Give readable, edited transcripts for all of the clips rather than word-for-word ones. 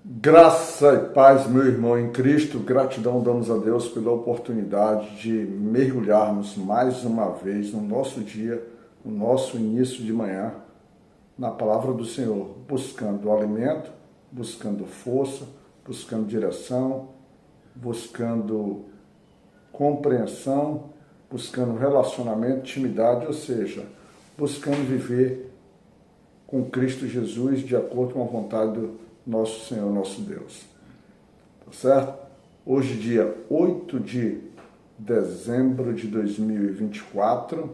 Graça e paz, meu irmão em Cristo, gratidão damos a Deus pela oportunidade de mergulharmos mais uma vez no nosso dia, no nosso início de manhã, na palavra do Senhor, buscando alimento, buscando força, buscando direção, buscando compreensão, buscando relacionamento, intimidade, ou seja, buscando viver com Cristo Jesus de acordo com a vontade do nosso Senhor, nosso Deus. Tá certo? Hoje, dia 8 de dezembro de 2024,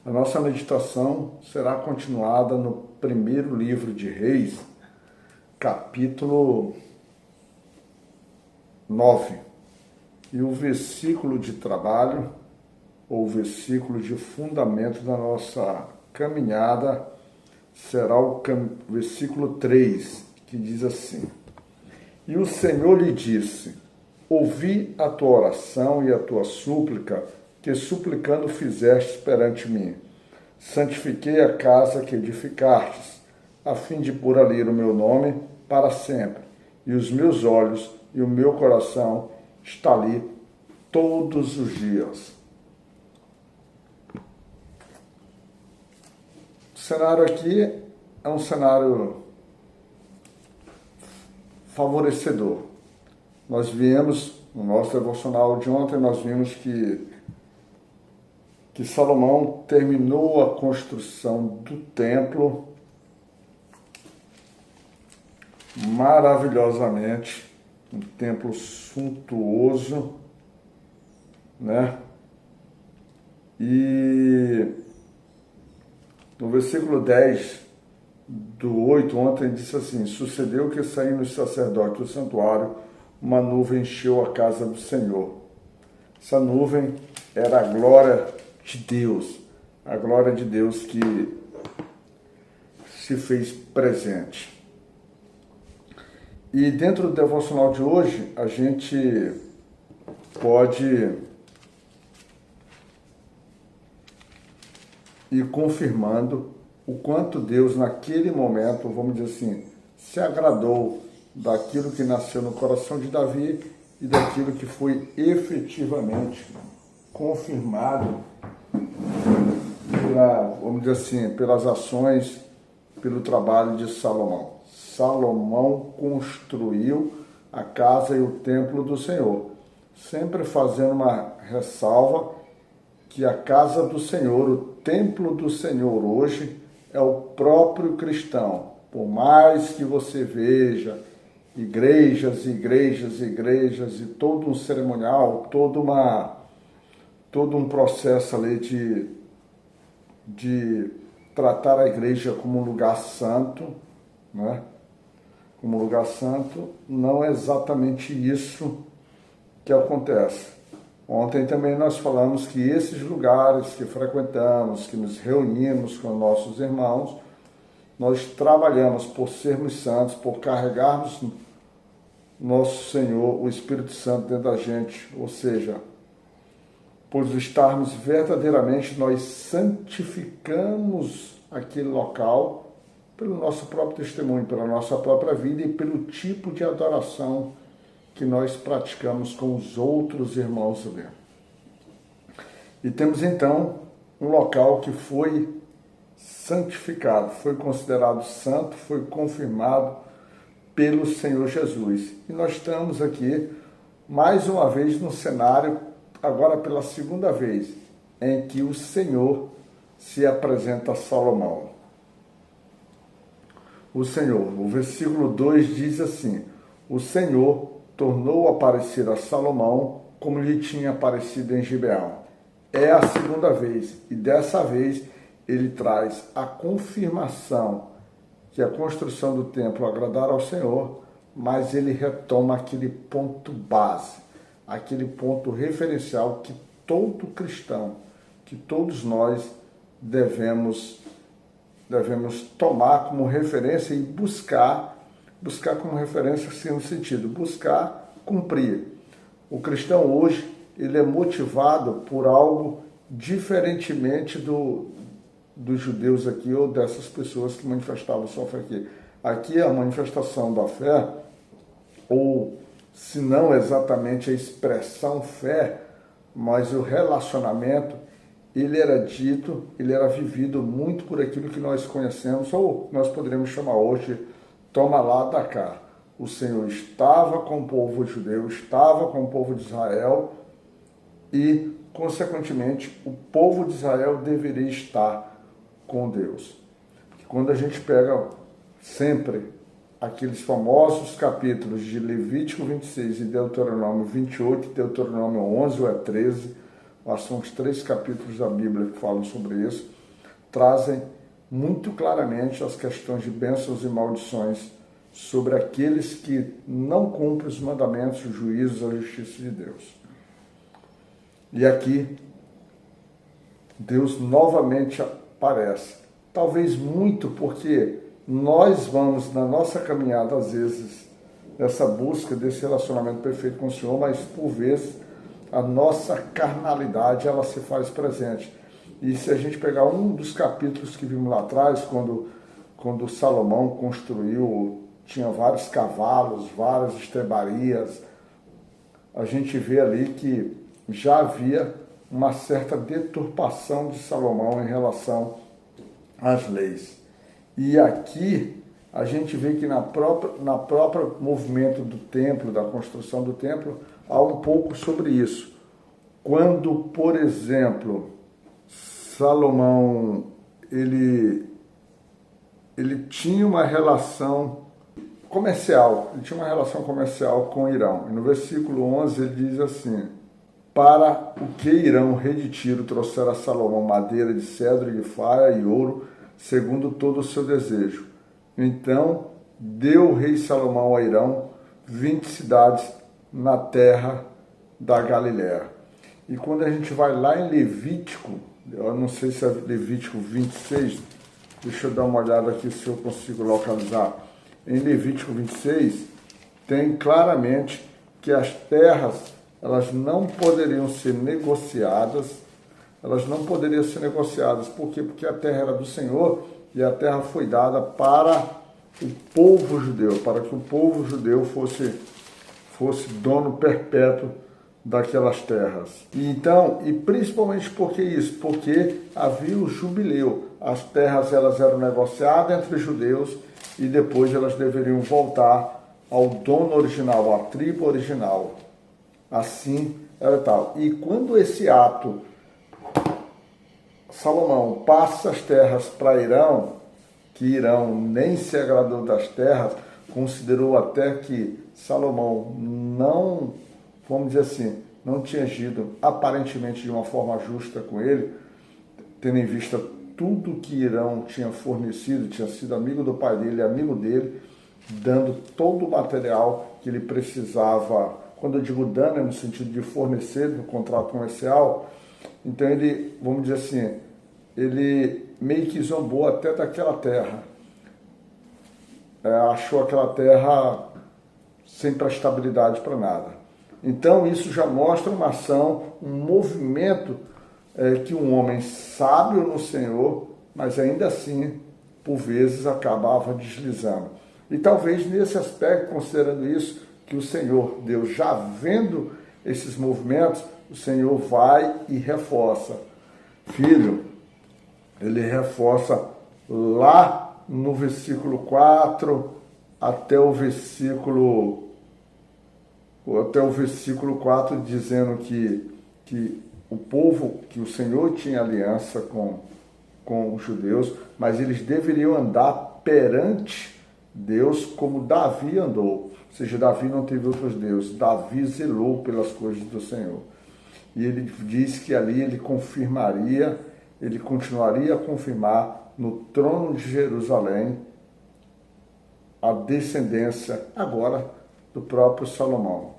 a nossa meditação será continuada no primeiro livro de Reis, capítulo 9. E o versículo de trabalho, ou versículo de fundamento da nossa caminhada, será o versículo 3, que diz assim: E o Senhor lhe disse: Ouvi a tua oração e a tua súplica, que suplicando fizestes perante mim. Santifiquei a casa que edificastes, a fim de pôr ali o meu nome para sempre, e os meus olhos e o meu coração está ali todos os dias. O cenário aqui é um cenário favorecedor. Nós viemos, no nosso devocional de ontem, nós vimos que Salomão terminou a construção do templo maravilhosamente, um templo suntuoso, né? E no versículo 10 do 8, ontem disse assim: Sucedeu que, saindo os sacerdotes do santuário, uma nuvem encheu a casa do Senhor. Essa nuvem era a glória de Deus, a glória de Deus que se fez presente. E dentro do devocional de hoje, a gente pode e confirmando o quanto Deus, naquele momento, vamos dizer assim, se agradou daquilo que nasceu no coração de Davi e daquilo que foi efetivamente confirmado vamos dizer assim, pelas ações, pelo trabalho de Salomão. Salomão construiu a casa e o templo do Senhor, sempre fazendo uma ressalva que a casa do Senhor, o templo do Senhor hoje é o próprio cristão. Por mais que você veja igrejas e todo um cerimonial, todo um processo ali de tratar a igreja como um lugar santo, né? Como um lugar santo, não é exatamente isso que acontece. Ontem também nós falamos que esses lugares que frequentamos, que nos reunimos com nossos irmãos, nós trabalhamos por sermos santos, por carregarmos nosso Senhor, o Espírito Santo dentro da gente, ou seja, por estarmos verdadeiramente, nós santificamos aquele local pelo nosso próprio testemunho, pela nossa própria vida e pelo tipo de adoração que nós praticamos com os outros irmãos ali. E temos então um local que foi santificado, foi considerado santo, foi confirmado pelo Senhor Jesus. E nós estamos aqui mais uma vez no cenário, agora pela segunda vez, em que o Senhor se apresenta a Salomão. O Senhor, o versículo 2 diz assim: O Senhor tornou a aparecer a Salomão como lhe tinha aparecido em Gibeão. É a segunda vez, e dessa vez ele traz a confirmação que a construção do templo agradara ao Senhor, mas ele retoma aquele ponto base, aquele ponto referencial que todo cristão, que todos nós devemos tomar como referência e buscar como referência assim, no sentido, buscar cumprir. O cristão hoje, ele é motivado por algo diferentemente dos judeus aqui ou dessas pessoas que manifestavam sua fé aqui. aqui a manifestação da fé, ou se não exatamente a expressão fé, mas o relacionamento, ele era dito, ele era vivido muito por aquilo que nós conhecemos, ou nós poderíamos chamar hoje, toma lá da cá. O Senhor estava com o povo judeu, estava com o povo de Israel e, consequentemente, o povo de Israel deveria estar com Deus. Quando a gente pega sempre aqueles famosos capítulos de Levítico 26 e Deuteronômio 28 e Deuteronômio 11 ou 13, são os 3 capítulos da Bíblia que falam sobre isso, trazem muito claramente as questões de bênçãos e maldições sobre aqueles que não cumprem os mandamentos, os juízos, a justiça de Deus. E aqui, Deus novamente aparece. Talvez muito porque nós vamos, na nossa caminhada, às vezes, nessa busca desse relacionamento perfeito com o Senhor, mas, por vezes, a nossa carnalidade, ela se faz presente. E se a gente pegar um dos capítulos que vimos lá atrás, quando Salomão construiu, tinha vários cavalos, várias estrebarias, a gente vê ali que já havia uma certa deturpação de Salomão em relação às leis. E aqui a gente vê que na própria movimento do templo, da construção do templo, há um pouco sobre isso. Quando, por exemplo, Salomão ele tinha uma relação comercial, ele tinha uma relação comercial com Irão. E no versículo 11 ele diz assim: para o que Irão, rei de Tiro, trouxera a Salomão madeira de cedro, de faia e ouro, segundo todo o seu desejo. Então deu o rei Salomão a Irão 20 cidades na terra da Galiléia. E quando a gente vai lá em Levítico, eu não sei se é Levítico 26, deixa eu dar uma olhada aqui se eu consigo localizar. Em Levítico 26, tem claramente que as terras, elas não poderiam ser negociadas. Elas não poderiam ser negociadas. Por quê? Porque a terra era do Senhor e a terra foi dada para o povo judeu, para que o povo judeu fosse dono perpétuo daquelas terras. E principalmente por que isso? Porque havia o jubileu. As terras elas eram negociadas entre os judeus e depois elas deveriam voltar ao dono original, à tribo original. Assim era tal. E quando esse ato, Salomão passa as terras para Irão, que Irão nem se agradou das terras, considerou até que Salomão não, vamos dizer assim, não tinha agido aparentemente de uma forma justa com ele, tendo em vista tudo que Irão tinha fornecido, tinha sido amigo do pai dele, amigo dele, dando todo o material que ele precisava. Quando eu digo dano, é no sentido de fornecer no contrato comercial. Então ele, vamos dizer assim, ele meio que zombou até daquela terra. Achou aquela terra sem prestabilidade para nada. Então isso já mostra uma ação, um movimento que um homem sábio no Senhor, mas ainda assim, por vezes, acabava deslizando. E talvez nesse aspecto, considerando isso, que o Senhor, Deus, já vendo esses movimentos, o Senhor vai e reforça. Filho, ele reforça lá no versículo 4 até o versículo 4, dizendo que o povo, que o Senhor tinha aliança com os judeus, mas eles deveriam andar perante Deus como Davi andou. Ou seja, Davi não teve outros deuses, Davi zelou pelas coisas do Senhor. E ele diz que ali ele confirmaria, ele continuaria a confirmar no trono de Jerusalém a descendência agora do próprio Salomão.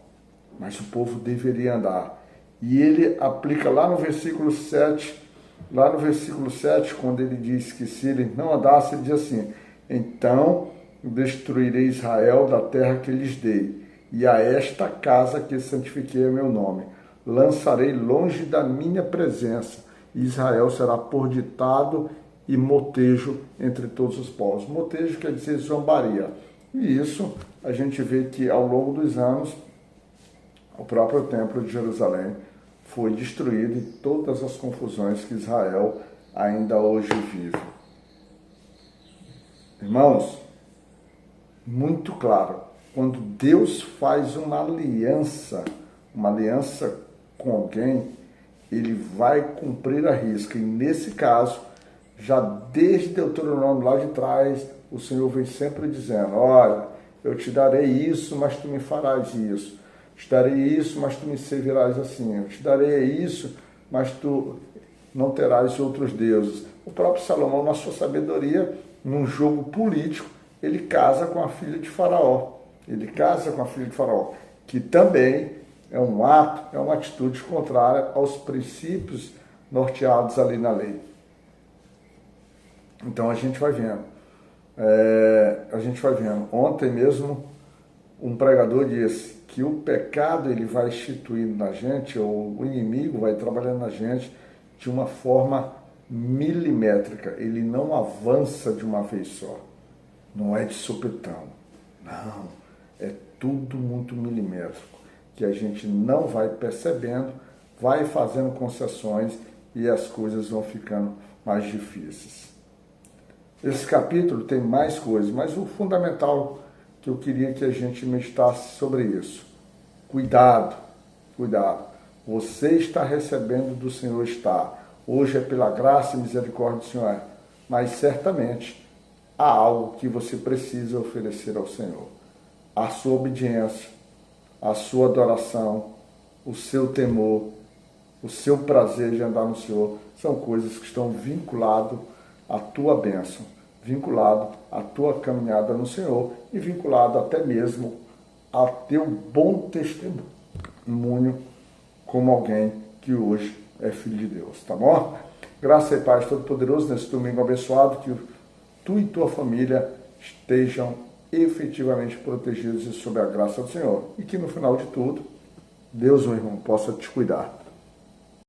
Mas o povo deveria andar. E ele aplica lá no versículo 7, quando ele diz que se ele não andasse, ele diz assim: então destruirei Israel da terra que lhes dei, e a esta casa que santifiquei a meu nome lançarei longe da minha presença, e Israel será por ditado e motejo entre todos os povos. Motejo quer dizer zombaria. E isso a gente vê que ao longo dos anos o próprio Templo de Jerusalém foi destruído e todas as confusões que Israel ainda hoje vive. Irmãos, muito claro, quando Deus faz uma aliança com alguém, ele vai cumprir a risca. E nesse caso, já desde Deuteronômio lá de trás, o Senhor vem sempre dizendo: olha, eu te darei isso, mas tu me farás isso. Te darei isso, mas tu me servirás assim. Eu te darei isso, mas tu não terás outros deuses. O próprio Salomão, na sua sabedoria, num jogo político, ele casa com a filha de Faraó. Ele casa com a filha de Faraó, que também é um ato, é uma atitude contrária aos princípios norteados ali na lei. Então a gente vai vendo. Ontem mesmo um pregador disse que o pecado ele vai instituindo na gente, ou o inimigo vai trabalhando na gente de uma forma milimétrica. Ele não avança de uma vez só. Não é de supetão. Não. É tudo muito milimétrico, que a gente não vai percebendo, vai fazendo concessões e as coisas vão ficando mais difíceis. Esse capítulo tem mais coisas, mas o fundamental que eu queria que a gente meditasse sobre isso. Cuidado, cuidado. Você está recebendo do Senhor, está. Hoje é pela graça e misericórdia do Senhor, mas certamente há algo que você precisa oferecer ao Senhor. A sua obediência, a sua adoração, o seu temor, o seu prazer de andar no Senhor, são coisas que estão vinculadas à tua bênção, vinculado à tua caminhada no Senhor e vinculado até mesmo a teu bom testemunho como alguém que hoje é filho de Deus, tá bom? Graça e paz Todo-Poderoso nesse domingo abençoado, que tu e tua família estejam efetivamente protegidos e sob a graça do Senhor. E que no final de tudo, Deus, meu irmão, possa te cuidar.